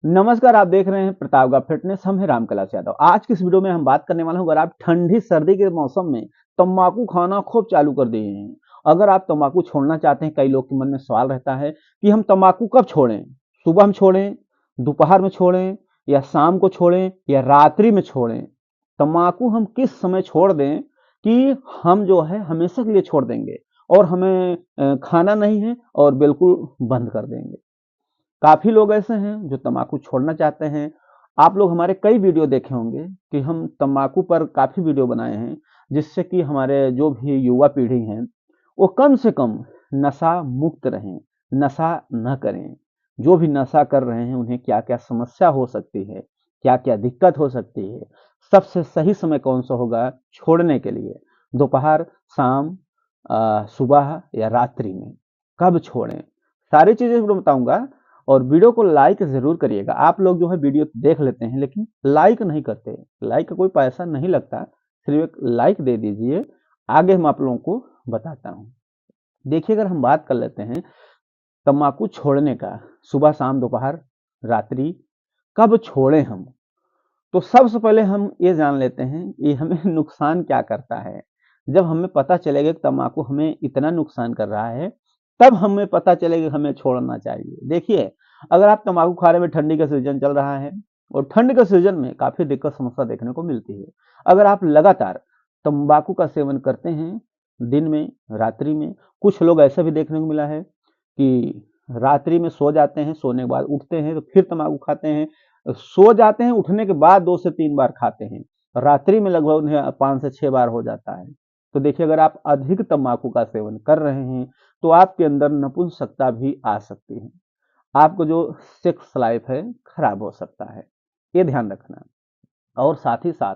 नमस्कार, आप देख रहे हैं प्रतापगढ़ फिटनेस। हम हैं रामकला यादव। आज की इस वीडियो में हम बात करने वाला हूं, अगर आप ठंडी सर्दी के मौसम में तंबाकू खाना खूब चालू कर दिए हैं, अगर आप तंबाकू छोड़ना चाहते हैं। कई लोग के मन में सवाल रहता है कि हम तंबाकू कब छोड़ें, सुबह में छोड़ें, दोपहर में छोड़ें, या शाम को छोड़ें, या रात्रि में छोड़ें। तंबाकू हम किस समय छोड़ दें कि हम जो है हमेशा के लिए छोड़ देंगे और हमें खाना नहीं है और बिल्कुल बंद कर देंगे। काफ़ी लोग ऐसे हैं जो तम्बाकू छोड़ना चाहते हैं। आप लोग हमारे कई वीडियो देखे होंगे कि हम तम्बाकू पर काफ़ी वीडियो बनाए हैं, जिससे कि हमारे जो भी युवा पीढ़ी हैं, वो कम से कम नशा मुक्त रहें, नशा न करें। जो भी नशा कर रहे हैं, उन्हें क्या-क्या समस्या हो सकती है, क्या-क्या दिक्कत हो सकती है, सबसे सही समय कौन-सा होगा छोड़ने के लिए, दोपहर, शाम, सुबह या रात्रि में, कब छोड़ें, सारी चीज़ें बताऊँगा। और वीडियो को लाइक ज़रूर करिएगा। आप लोग जो है वीडियो देख लेते हैं लेकिन लाइक नहीं करते। लाइक का कोई पैसा नहीं लगता, सिर्फ एक लाइक दे दीजिए। आगे हम आप लोगों को बताता हूँ। देखिए, अगर हम बात कर लेते हैं तम्बाकू छोड़ने का, सुबह, शाम, दोपहर, रात्रि, कब छोड़ें हम? तो सबसे पहले हम ये जान लेते हैं ये हमें नुकसान क्या करता है। जब हमें पता चलेगा कि तम्बाकू हमें इतना नुकसान कर रहा है, तब हमें पता चलेगा कि हमें छोड़ना चाहिए। देखिए, अगर आप तम्बाकू खा रहे हैं, ठंडी का सीजन चल रहा है और ठंड के सीजन में काफ़ी दिक्कत समस्या देखने को मिलती है। अगर आप लगातार तम्बाकू का सेवन करते हैं, दिन में, रात्रि में, कुछ लोग ऐसा भी देखने को मिला है कि रात्रि में सो जाते हैं, सोने के बाद उठते हैं तो फिर तम्बाकू खाते हैं, सो जाते हैं, उठने के बाद 2 से 3 बार खाते हैं। रात्रि में लगभग उन्हें 5 से 6 बार हो जाता है। तो देखिए, अगर आप अधिक तम्बाकू का सेवन कर रहे हैं, तो आपके अंदर नपुंसकता भी आ सकती है। आपको जो सेक्स लाइफ है, खराब हो सकता है। ये ध्यान रखना। और साथ ही साथ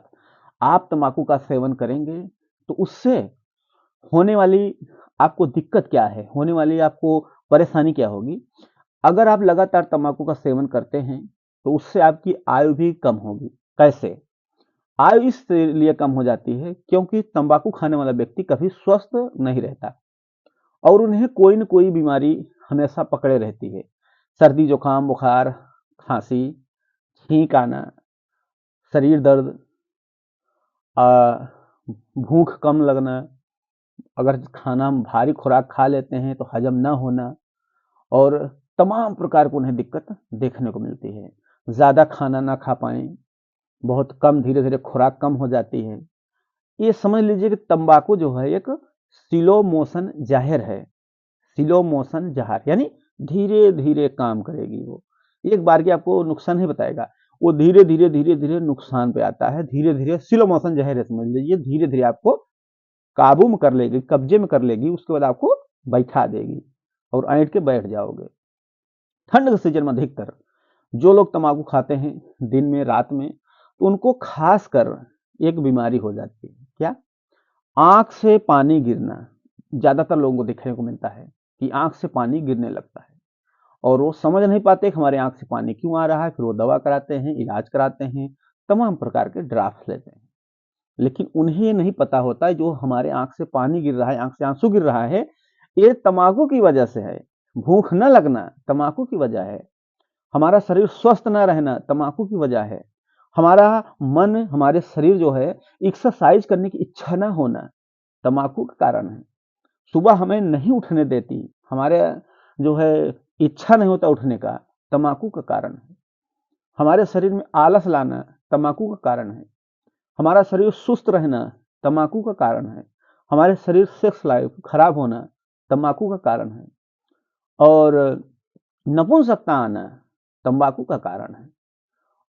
आप तम्बाकू का सेवन करेंगे, तो उससे होने वाली आपको दिक्कत क्या है? होने वाली आपको परेशानी क्या होगी? अगर आप लगातार तम्बाकू का सेवन करते हैं, तो उससे आपकी आयु भी कम होगी। कैसे? आयु इसलिए कम हो जाती है क्योंकि तम्बाकू खाने वाला व्यक्ति कभी स्वस्थ नहीं रहता और उन्हें कोई न कोई बीमारी हमेशा पकड़े रहती है। सर्दी, जुकाम, बुखार, खांसी, छींक आना, शरीर दर्द, भूख कम लगना, अगर खाना हम भारी खुराक खा लेते हैं तो हजम न होना, और तमाम प्रकार की उन्हें दिक्कत देखने को मिलती है। ज़्यादा खाना ना खा पाएँ, बहुत कम, धीरे-धीरे खुराक कम हो जाती है। ये समझ लीजिए कि तम्बाकू जो है एक स्लो मोशन ज़हर है। स्लो मोशन ज़हर यानी धीरे-धीरे काम करेगी वो। एक बार की आपको नुकसान नहीं बताएगा। वो धीरे-धीरे, धीरे-धीरे नुकसान पे आता है। धीरे-धीरे स्लो मोशन ज़हर है, समझ लीजिए। धीरे-धीरे आपको काबू में कर लेगी, कब्जे में कर लेगी, उसके बाद आपको बैठा देगी और ऐंठ के बैठ जाओगे। ठंड के सीजन में अधिकतर जो लोग तम्बाकू खाते हैं दिन में, रात में, तो उनको खासकर एक बीमारी हो जाती है। क्या? आँख से पानी गिरना। ज़्यादातर लोगों को देखने को मिलता है कि आँख से पानी गिरने लगता है और वो समझ नहीं पाते कि हमारे आँख से पानी क्यों आ रहा है। फिर वो दवा कराते हैं, इलाज कराते हैं, तमाम प्रकार के ड्राफ्ट लेते हैं। लेकिन उन्हें ये नहीं पता होता है जो हमारे आँख से पानी गिर रहा है, आँख से आँसू गिर रहा है, ये तम्बाकू की वजह से है। भूख न लगना तम्बाकू की वजह है। हमारा शरीर स्वस्थ न रहना तम्बाकू की वजह है। हमारा मन, हमारे शरीर जो है एक्सरसाइज करने की इच्छा ना होना तम्बाकू का कारण है। सुबह हमें नहीं उठने देती, हमारे जो है इच्छा नहीं होता उठने का, तम्बाकू का कारण है। हमारे शरीर में आलस लाना तम्बाकू का कारण है। हमारा शरीर सुस्त रहना तम्बाकू का कारण है। हमारे शरीर सेक्स लाइफ खराब होना तम्बाकू का कारण है। और नपुंसकता आना तम्बाकू का कारण है।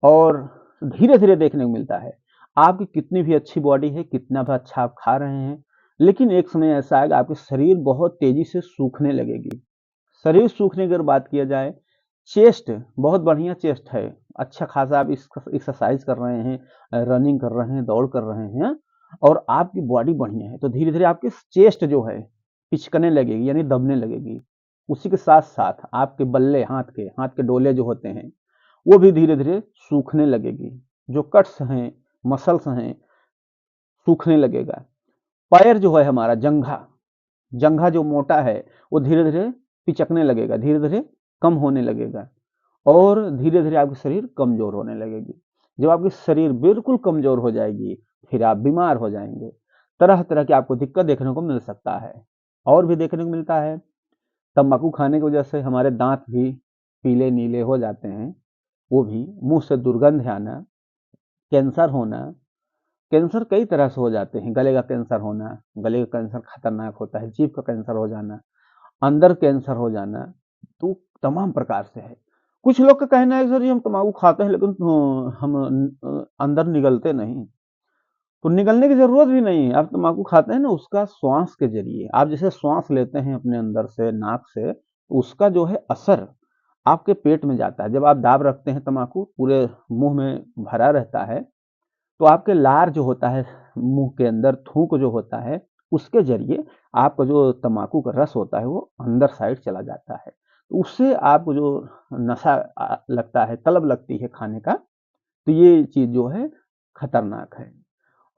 और धीरे-धीरे देखने को मिलता है। आपकी कितनी भी अच्छी बॉडी है, कितना भी अच्छा आप खा रहे हैं, लेकिन एक समय ऐसा आएगा आपकी शरीर बहुत तेज़ी से सूखने लगेगी। शरीर सूखने की अगर बात किया जाए, चेस्ट बहुत बढ़िया चेस्ट है, अच्छा खासा आप एक्सरसाइज कर रहे हैं, रनिंग कर रहे हैं, दौड़ कर रहे हैं और आपकी बॉडी बढ़िया है, तो धीरे-धीरे आपकी चेस्ट जो है पिचकने लगेगी यानी दबने लगेगी। उसी के साथ-साथ आपके बल्ले हाथ के डोले जो होते हैं, वो भी धीरे-धीरे सूखने लगेगी। जो कट्स हैं, मसल्स हैं, सूखने लगेगा। पैर जो है हमारा जंघा, जंघा जो मोटा है, वो धीरे-धीरे पिचकने लगेगा, धीरे-धीरे कम होने लगेगा और धीरे धीरे आपकी शरीर कमजोर होने लगेगी। जब आपकी शरीर बिल्कुल कमजोर हो जाएगी, फिर आप बीमार हो जाएंगे। तरह तरह की आपको दिक्कत देखने को मिल सकता है। और भी देखने को मिलता है, तंबाकू खाने की वजह से हमारे दांत भी पीले नीले हो जाते हैं, वो भी मुंह से दुर्गंध आना, कैंसर होना। कैंसर कई तरह से हो जाते हैं, गले का कैंसर होना, गले का कैंसर खतरनाक होता है, जीभ का कैंसर हो जाना, अंदर कैंसर हो जाना, तो तमाम प्रकार से है। कुछ लोग का कहना है सर जी हम तंबाकू खाते हैं लेकिन हम अंदर निगलते नहीं। तो निगलने की जरूरत भी नहीं है। आप तंबाकू खाते हैं ना, उसका श्वास के जरिए आप जैसे श्वास लेते हैं अपने अंदर से नाक से, तो उसका जो है असर आपके पेट में जाता है। जब आप दाब रखते हैं, तंबाकू पूरे मुंह में भरा रहता है, तो आपके लार जो होता है, मुंह के अंदर थूक जो होता है, उसके जरिए आपका जो तंबाकू का रस होता है वो अंदर साइड चला जाता है। तो उससे आपको जो नशा लगता है, तलब लगती है खाने का, तो ये चीज जो है खतरनाक है।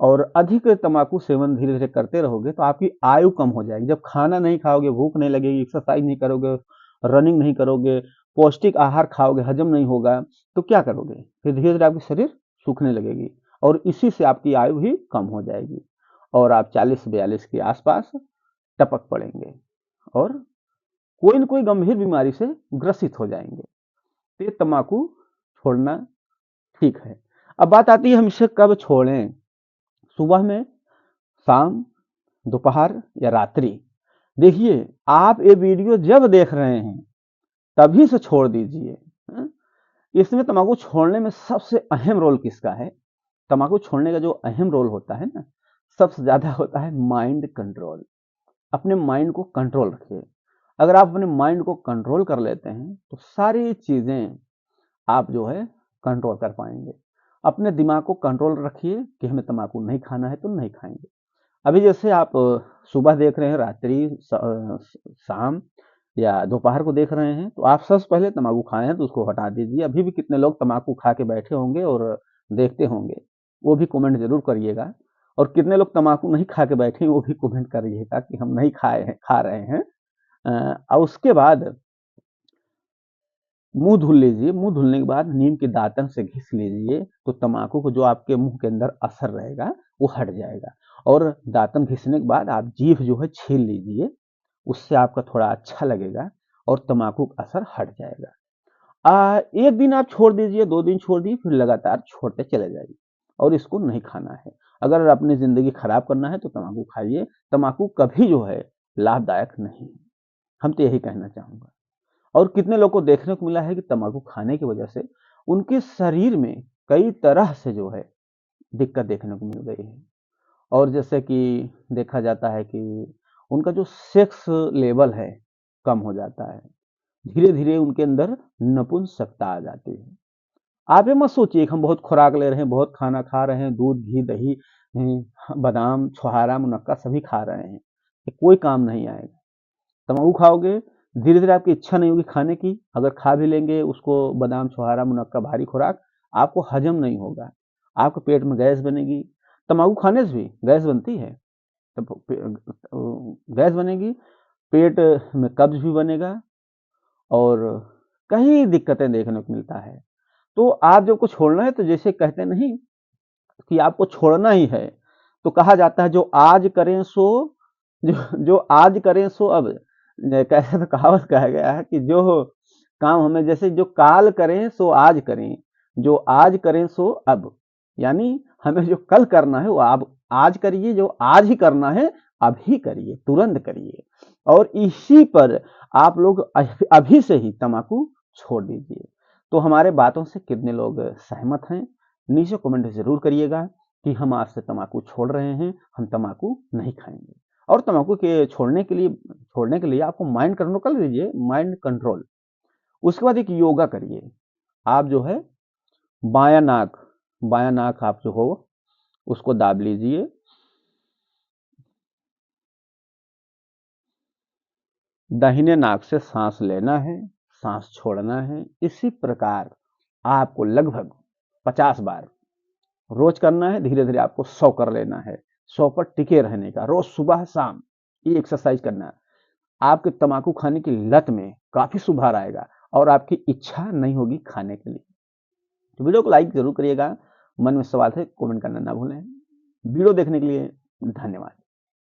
और अधिक तंबाकू सेवन धीरे धीरे करते रहोगे तो आपकी आयु कम हो जाएगी। जब खाना नहीं खाओगे, भूख नहीं लगेगी, एक्सरसाइज नहीं करोगे, रनिंग नहीं करोगे, पौष्टिक आहार खाओगे, हजम नहीं होगा, तो क्या करोगे? फिर धीरे धीरे आपकी शरीर सूखने लगेगी और इसी से आपकी आयु भी कम हो जाएगी और आप 40-42 के आसपास टपक पड़ेंगे और कोई न कोई गंभीर बीमारी से ग्रसित हो जाएंगे। तो ये तंबाकू छोड़ना ठीक है। अब बात आती है हम इसे कब छोड़ें? सुबह में, शाम, दोपहर या रात्रि? देखिए, आप ये वीडियो जब देख रहे हैं तभी से छोड़ दीजिए। इसमें तंबाकू छोड़ने में सबसे अहम रोल किसका है? तंबाकू छोड़ने का जो अहम रोल होता है ना, सबसे ज्यादा होता है माइंड कंट्रोल। अपने माइंड को कंट्रोल रखिए। अगर आप अपने माइंड को कंट्रोल कर लेते हैं तो सारी चीजें आप जो है कंट्रोल कर पाएंगे। अपने दिमाग को कंट्रोल रखिए कि हमें तंबाकू नहीं खाना है तो नहीं खाएंगे। अभी जैसे आप सुबह देख रहे हैं, रात्रि, शाम या दोपहर को देख रहे हैं, तो आप सबसे पहले तंबाकू खाए हैं तो उसको हटा दीजिए। अभी भी कितने लोग तंबाकू खा के बैठे होंगे और देखते होंगे, वो भी कमेंट जरूर करिएगा। और कितने लोग तंबाकू नहीं खा के बैठे हैं वो भी कमेंट करिएगा कि हम नहीं खाए हैं, खा रहे हैं। और उसके बाद मुंह धुल लीजिए। मुंह धुलने के बाद नीम के दातन से घिस लीजिए, तो तंबाकू को जो आपके मुंह के अंदर असर रहेगा वो हट जाएगा। और दातन घिसने के बाद आप जीभ जो है छील लीजिए, उससे आपका थोड़ा अच्छा लगेगा और तंबाकू का असर हट जाएगा। एक दिन आप छोड़ दीजिए, 2 दिन छोड़ दिए, फिर लगातार छोड़ते चले जाइए और इसको नहीं खाना है। अगर अपनी जिंदगी खराब करना है तो तंबाकू खाइए। तंबाकू कभी जो है लाभदायक नहीं है। हम तो यही कहना चाहूंगा। और कितने लोग को देखने को मिला है कि तंबाकू खाने की वजह से उनके शरीर में कई तरह से जो है दिक्कत देखने को मिल गई है। और जैसे कि देखा जाता है कि उनका जो सेक्स लेवल है कम हो जाता है, धीरे धीरे उनके अंदर नपुंसकता आ जाती है। आप ये मत सोचिए कि हम बहुत खुराक ले रहे हैं, बहुत खाना खा रहे हैं, दूध घी दही बादाम छुहारा मुनक्का सभी खा रहे हैं, ये कोई काम नहीं आएगा। तम्बाकू खाओगे, धीरे धीरे आपकी इच्छा नहीं होगी खाने की। अगर खा भी लेंगे उसको, बादाम छुहारा मुनक्का भारी खुराक, आपको हजम नहीं होगा, आपके पेट में गैस बनेगी। तम्बाकू खाने से भी गैस बनती है, तो गैस बनेगी, पेट में कब्ज भी बनेगा और कई दिक्कतें देखने को मिलता है। तो आप जब को छोड़ना है तो जैसे कहते नहीं कि आपको छोड़ना ही है, तो कहा जाता है जो आज करें सो, जो आज करें सो अब। कैसे तो कहावत कहा गया है कि जो काम हमें, जैसे जो काल करें सो आज करें, जो आज करें सो अब। यानी हमें जो कल करना है वो आप आज करिए, जो आज ही करना है अभी करिए, तुरंत करिए। और इसी पर आप लोग अभी से ही तम्बाकू छोड़ दीजिए। तो हमारे बातों से कितने लोग सहमत हैं? नीचे कमेंट जरूर करिएगा कि हम आज से तम्बाकू छोड़ रहे हैं, हम तम्बाकू नहीं खाएंगे। और तम्बाकू के छोड़ने के लिए आपको माइंड कंट्रोल कर लीजिए, माइंड कंट्रोल। उसके बाद एक योगा करिए। आप जो है बायां नाक आप जो हो उसको दाब लीजिए, दाहिने नाक से सांस लेना है, सांस छोड़ना है। इसी प्रकार आपको लगभग 50 बार रोज करना है। धीरे धीरे आपको 100 कर लेना है। 100 पर टिके रहने का, रोज सुबह शाम ये एक्सरसाइज करना है। आपके तम्बाकू खाने की लत में काफी सुधार आएगा और आपकी इच्छा नहीं होगी खाने के लिए। तो वीडियो को लाइक जरूर करिएगा। मन में सवाल है कमेंट करना ना भूलें। वीडियो देखने के लिए धन्यवाद।